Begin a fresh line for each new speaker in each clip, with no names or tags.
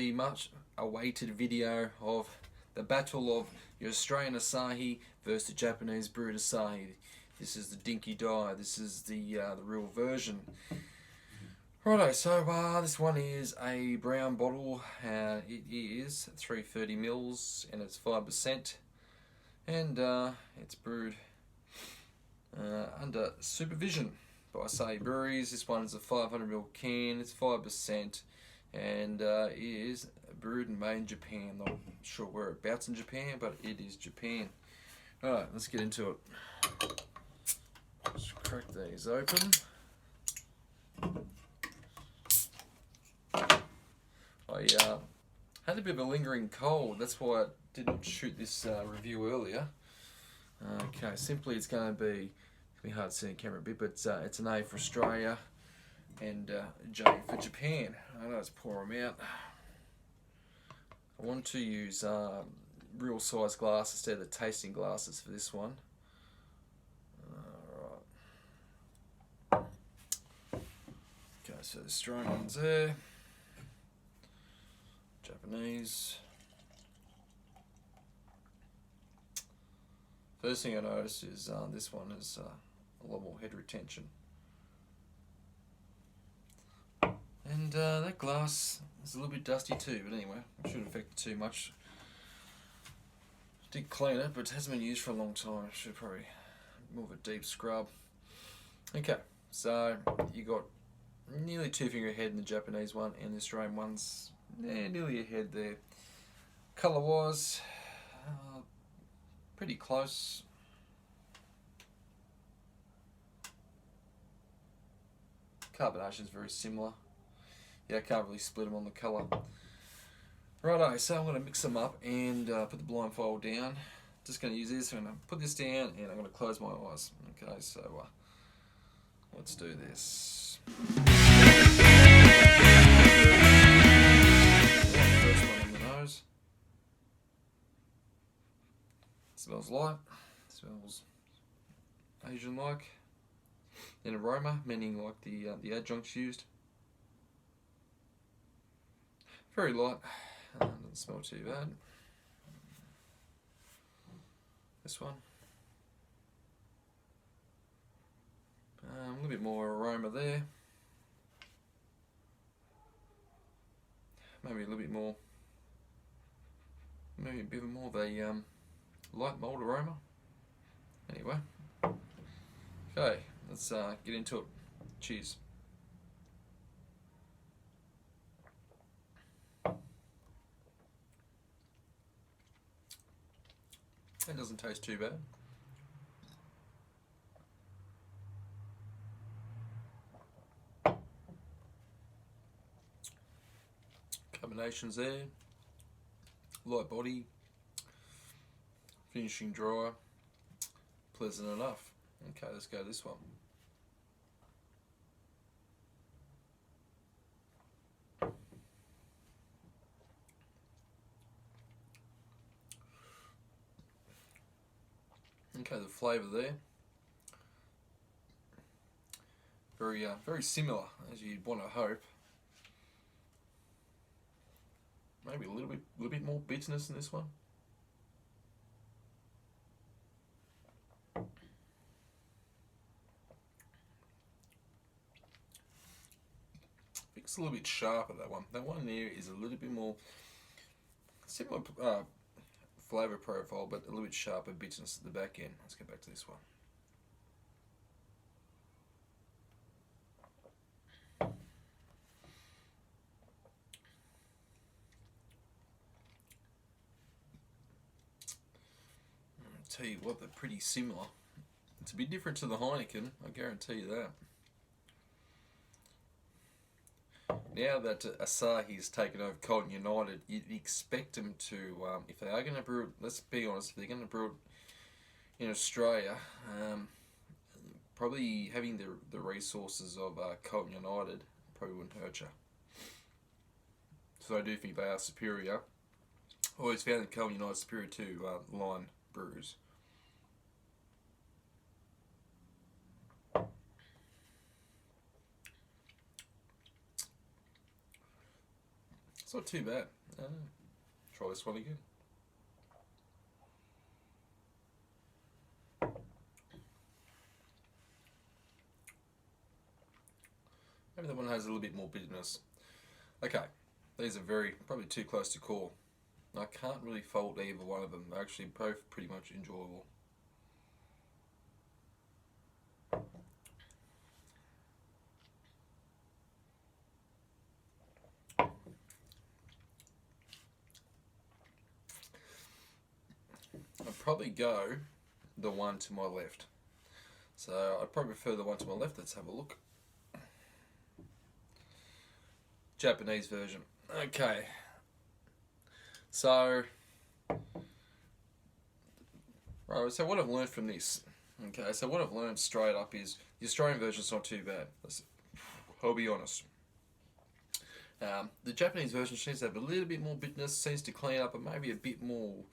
the much awaited video of the battle of your Australian Asahi versus the Japanese Brewed Asahi. This is the Dinky Dye. This is the real version. Righto, so this one is a brown bottle. It is 330 mils and it's 5%, and it's brewed under supervision by Asahi Breweries. This one is a 500ml can. It's 5%, and it is brewed and made in Japan. I'm not sure whereabouts in Japan, but it is Japan. Alright, let's get into it. Let's crack these open. I had a bit of a lingering cold, that's why I didn't shoot this review earlier. Okay, simply it's going to be hard to see in camera a bit, but it's an A for Australia and J for Japan. Let's pour them out. I want to use real size glasses instead of the tasting glasses for this one. Alright. Okay, so the Australian one's there. Japanese. First thing I noticed is this one has a lot more head retention. And that glass is a little bit dusty too, but anyway, it shouldn't affect it too much. Did clean it, but it hasn't been used for a long time. Should probably more of a deep scrub. Okay, so you got nearly 2 finger head in the Japanese one, and the Australian one's nearly a head there. Colour wise, pretty close. Carbonation is very similar. Yeah, I can't really split them on the colour. Righto, so I'm going to mix them up and put the blindfold down. Just going to use this. I'm going to put this down and I'm going to close my eyes. Okay, so let's do this. First one on the nose. Smells light. Smells Asian-like. Then aroma, meaning like the adjuncts used. Very light. Doesn't smell too bad. This one. A little bit more aroma there. Maybe a little bit more. Maybe a bit more of a light malt aroma. Anyway. Okay, let's get into it. Cheers. It doesn't taste too bad. Carbonation's there. Light body. Finishing dry. Pleasant enough. Okay, let's go this one. Okay, the flavour there, very similar as you'd want to hope. Maybe a little bit more bitterness in this one. I think it's a little bit sharper, that one. That one there is a little bit more similar flavour profile, but a little bit sharper bitterness at the back end. Let's get back to this one. I'll tell you what, they're pretty similar. It's a bit different to the Heineken, I guarantee you that. Now that Asahi's taken over Colton United, you'd expect them to, if they are going to brew it, let's be honest, if they're going to brew it in Australia, probably having the resources of Colton United probably wouldn't hurt you. So I do think they are superior. I always found that Colton United superior to line brews. It's not too bad. Try this one again. Maybe that one has a little bit more bitterness. Okay, these are probably too close to call. I can't really fault either one of them. They're actually both pretty much enjoyable. I'd probably go the one to my left. So I'd probably prefer the one to my left. Let's have a look. Japanese version. Okay. So, right, so what I've learned from this, okay, so what I've learned straight up is the Australian version's not too bad. I'll be honest. The Japanese version seems to have a little bit more bitterness, seems to clean up and maybe a bit more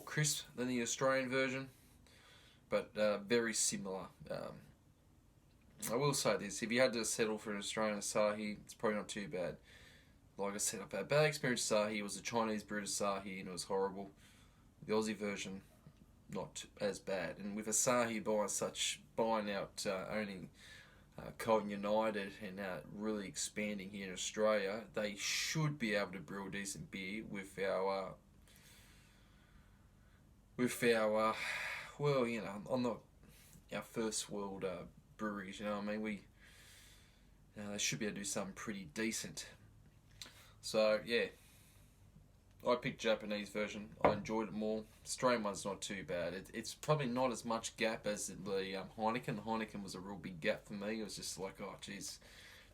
crisp than the Australian version, but very similar. I will say this, if you had to settle for an Australian Asahi, it's probably not too bad. Like I said, I've had a bad experience with Asahi. It was a Chinese brewed Asahi and it was horrible. The Aussie version, not as bad. And with Asahi buying out, owning Colton United and really expanding here in Australia, they should be able to brew a decent beer with our well, you know, I'm not our first world breweries, you know what I mean? They should be able to do something pretty decent. So yeah, I picked Japanese version. I enjoyed it more. Australian one's not too bad. It's probably not as much gap as the Heineken. The Heineken was a real big gap for me. It was just like, oh geez,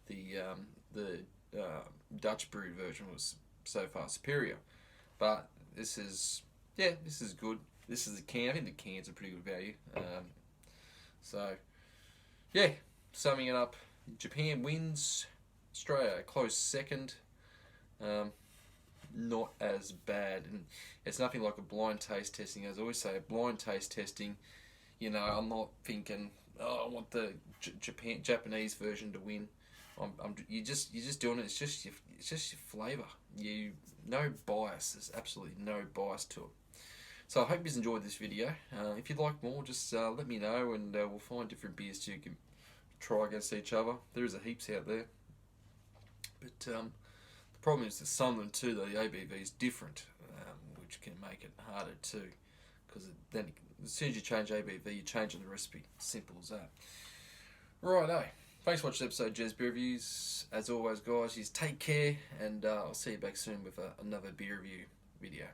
the Dutch brewed version was so far superior. But this is good. This is a can. I think the can's a pretty good value. So yeah, summing it up, Japan wins. Australia a close second. Not as bad, and it's nothing like a blind taste testing. As I always say, a blind taste testing, you know, I'm not thinking, oh, I want the Japanese version to win. You're just doing it. It's just your flavour. No bias. There's absolutely no bias to it. So I hope you've enjoyed this video. If you'd like more, just let me know, and we'll find different beers you can try against each other. There is a heaps out there, but the problem is that some of them too, the ABV is different, which can make it harder too, because then as soon as you change ABV, you're changing the recipe. Simple as that. Righto. Thanks for watching this episode of Jez Beer Reviews. As always, guys, take care, and I'll see you back soon with another beer review video.